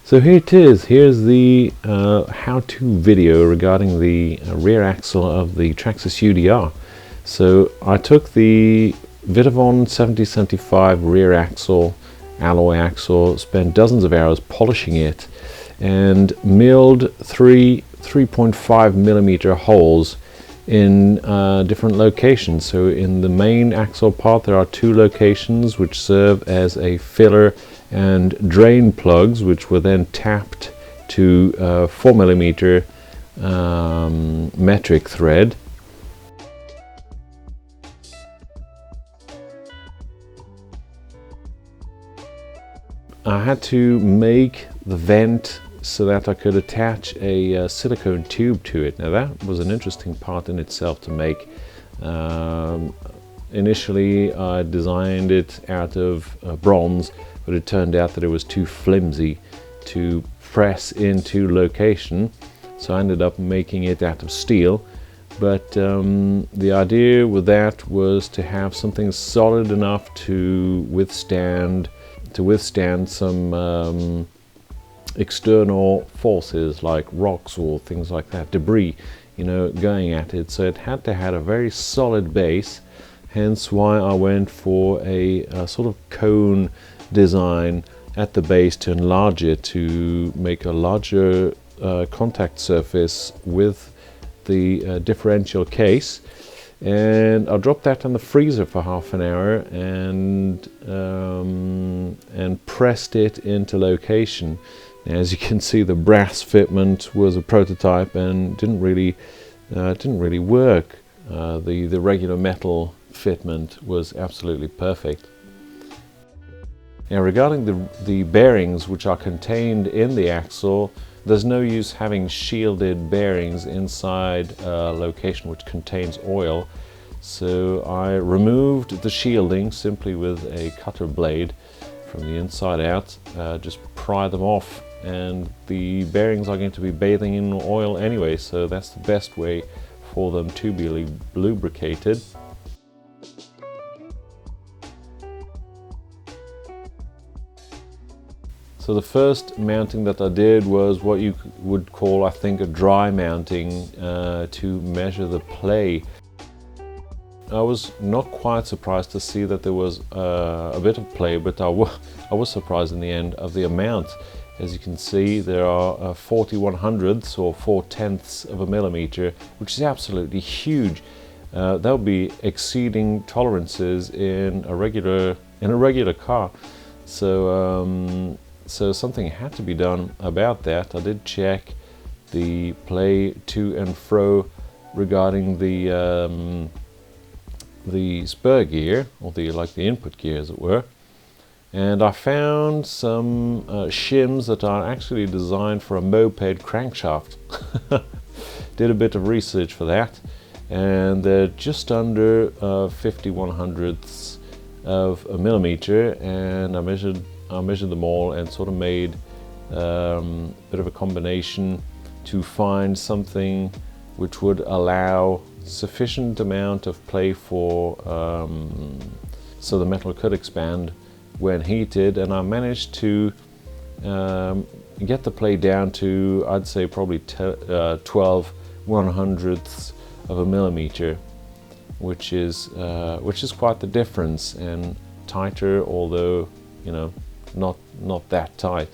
So here it is. Here's the how-to video regarding the rear axle of the Traxxas UDR. So I took the Vitavon 7075 rear axle, alloy axle, spent dozens of hours polishing it, and milled three 3.5 millimeter holes in different locations. So in the main axle part there are two locations which serve as a filler and drain plugs, which were then tapped to 4 millimeter metric thread. I had to make the vent so that I could attach a silicone tube to it. Now that was an interesting part in itself to make. Initially I designed it out of bronze, but it turned out that it was too flimsy to press into location, so I ended up making it out of steel. But the idea with that was to have something solid enough to withstand some external forces like rocks or things like that, debris, going at it. So it had to have a very solid base, hence why I went for a sort of cone design at the base to enlarge it, to make a larger contact surface with the differential case. And I dropped that in the freezer for half an hour and pressed it into location. As you can see, the brass fitment was a prototype and didn't really work. The regular metal fitment was absolutely perfect. Now, regarding the bearings which are contained in the axle, there's no use having shielded bearings inside a location which contains oil. So I removed the shielding simply with a cutter blade from the inside out. Just pry them off, and the bearings are going to be bathing in oil anyway, so that's the best way for them to be lubricated. So the first mounting that I did was what you would call, I think, a dry mounting to measure the play. I was not quite surprised to see that there was a bit of play, but I was surprised in the end of the amount. As you can see, there are 40/100ths or 4/10ths of a millimeter, which is absolutely huge. That would be exceeding tolerances in a regular car. So something had to be done about that. I did check the play to and fro regarding the spur gear, or the input gear as it were, and I found some shims that are actually designed for a moped crankshaft. Did a bit of research for that, and they're just under 50/100ths of a millimeter, and I measured them all and sort of made a bit of a combination to find something which would allow sufficient amount of play for so the metal could expand when heated. And I managed to get the play down to, I'd say, probably 12/100ths of a millimeter, which is quite the difference, and tighter, although not that tight.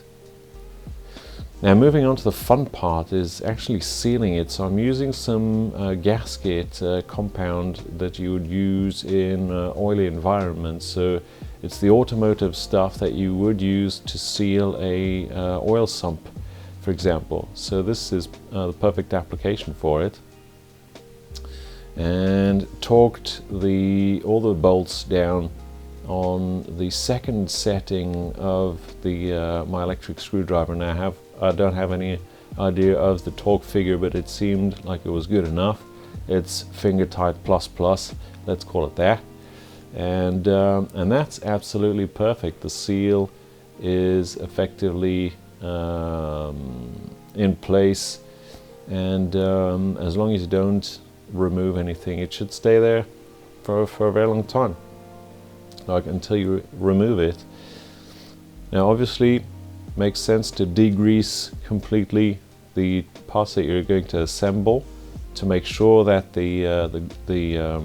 Now, moving on to the fun part is actually sealing it. So I'm using some gasket compound that you would use in oily environments. So it's the automotive stuff that you would use to seal a oil sump, for example. So this is the perfect application for it. And torqued all the bolts down on the second setting of my electric screwdriver. Now I don't have any idea of the torque figure, but it seemed like it was good enough. It's finger tight plus, let's call it that, and that's absolutely perfect. The seal is effectively in place, and as long as you don't remove anything, it should stay there for a very long time, like until you remove it. Now obviously makes sense to degrease completely the parts that you're going to assemble to make sure that the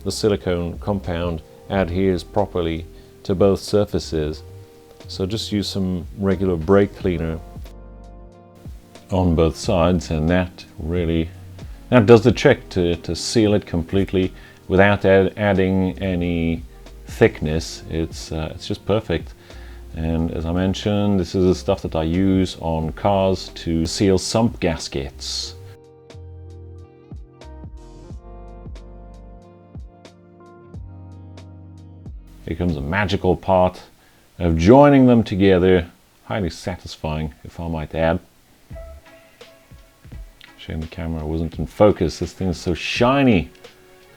silicone compound adheres properly to both surfaces. So just use some regular brake cleaner on both sides, and that does the trick to seal it completely without adding any thickness. It's just perfect. And as I mentioned, this is the stuff that I use on cars to seal sump gaskets. Here comes a magical part of joining them together. Highly satisfying, if I might add. Shame the camera wasn't in focus. This thing is so shiny.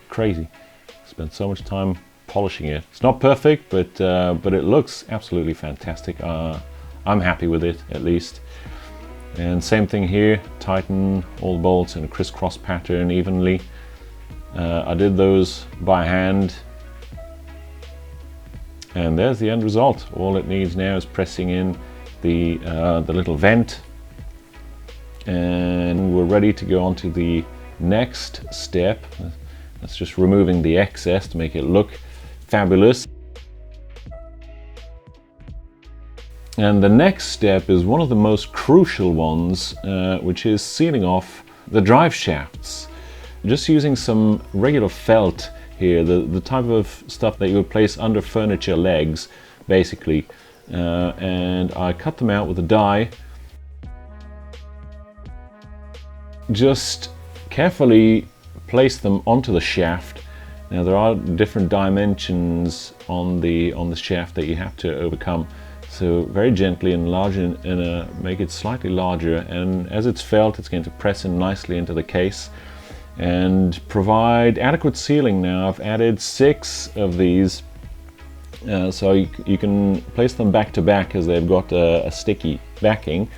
Crazy. Spent so much time polishing it. It's not perfect, but it looks absolutely fantastic. I'm happy with it, at least. And same thing here. Tighten all the bolts in a crisscross pattern evenly. I did those by hand. And there's the end result. All it needs now is pressing in the little vent, and we're ready to go on to the next step. That's just removing the excess to make it look fabulous. And the next step is one of the most crucial ones, which is sealing off the drive shafts. Just using some regular felt here, the type of stuff that you would place under furniture legs, basically. And I cut them out with a die. Just carefully place them onto the shaft. Now there are different dimensions on the shaft that you have to overcome. So very gently enlarge make it slightly larger, and as it's felt, it's going to press in nicely into the case and provide adequate sealing. Now I've added 6 of these, so you can place them back to back as they've got a sticky backing.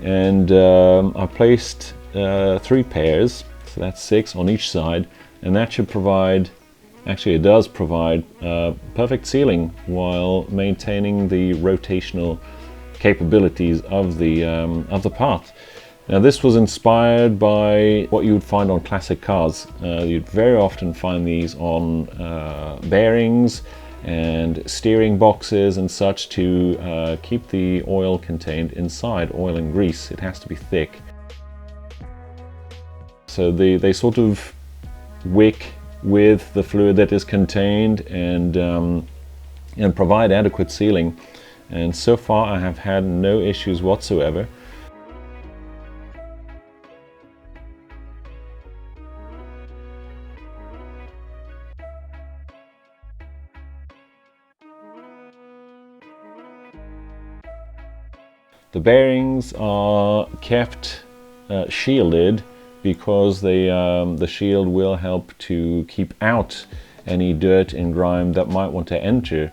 And I placed 3 pairs, so that's 6 on each side, and that should provide, actually it does provide perfect sealing while maintaining the rotational capabilities of the part. Now this was inspired by what you would find on classic cars. You'd very often find these on bearings and steering boxes and such to keep the oil contained inside, oil and grease. It has to be thick. So they sort of wick with the fluid that is contained and provide adequate sealing. And so far I have had no issues whatsoever. The bearings are kept shielded because the shield will help to keep out any dirt and grime that might want to enter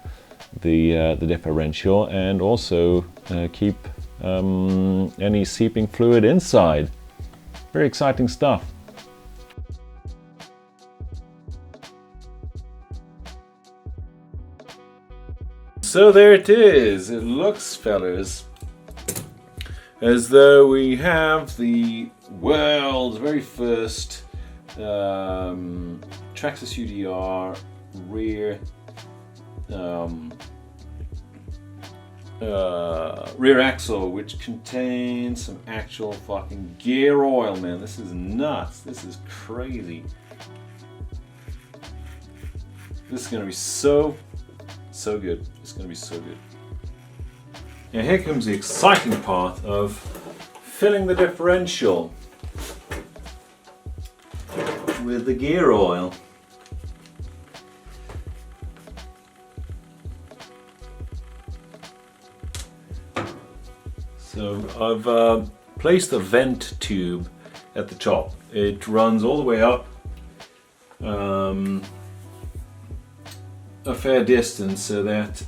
the differential, and also keep any seeping fluid inside. Very exciting stuff. So there it is. It looks, fellas, as though we have the world's very first Traxxas UDR rear axle, which contains some actual fucking gear oil, man. This is nuts. This is crazy. This is gonna be so good. It's gonna be so good. Now here comes the exciting part of filling the differential with the gear oil. So I've placed a vent tube at the top. It runs all the way up a fair distance, so that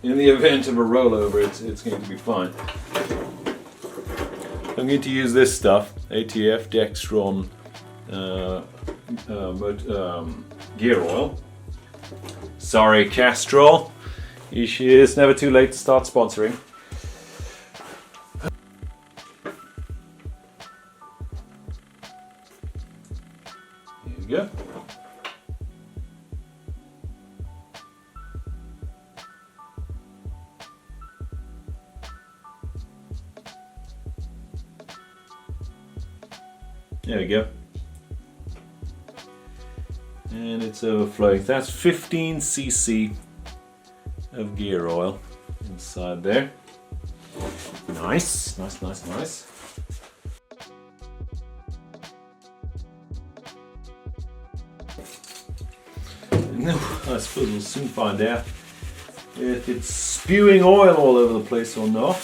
in the event of a rollover, it's going to be fine. I'm going to use this stuff, ATF Dextron gear oil. Sorry, Castrol. It's never too late to start sponsoring. Here we go. There we go. And it's overflowing. That's 15 cc of gear oil inside there. Nice, nice, nice, nice. And I suppose we'll soon find out if it's spewing oil all over the place or not.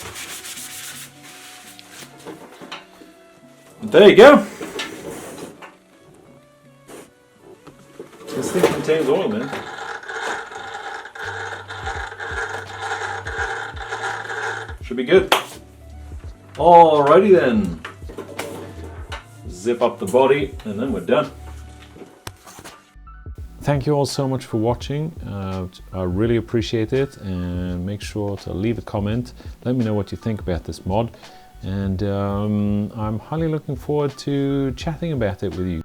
But there you go. This thing contains oil, man. Should be good. Alrighty then. Zip up the body and then we're done. Thank you all so much for watching. I really appreciate it, and make sure to leave a comment. Let me know what you think about this mod, and I'm highly looking forward to chatting about it with you.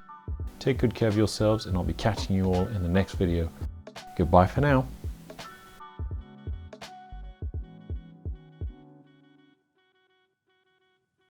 Take good care of yourselves, and I'll be catching you all in the next video. Goodbye for now.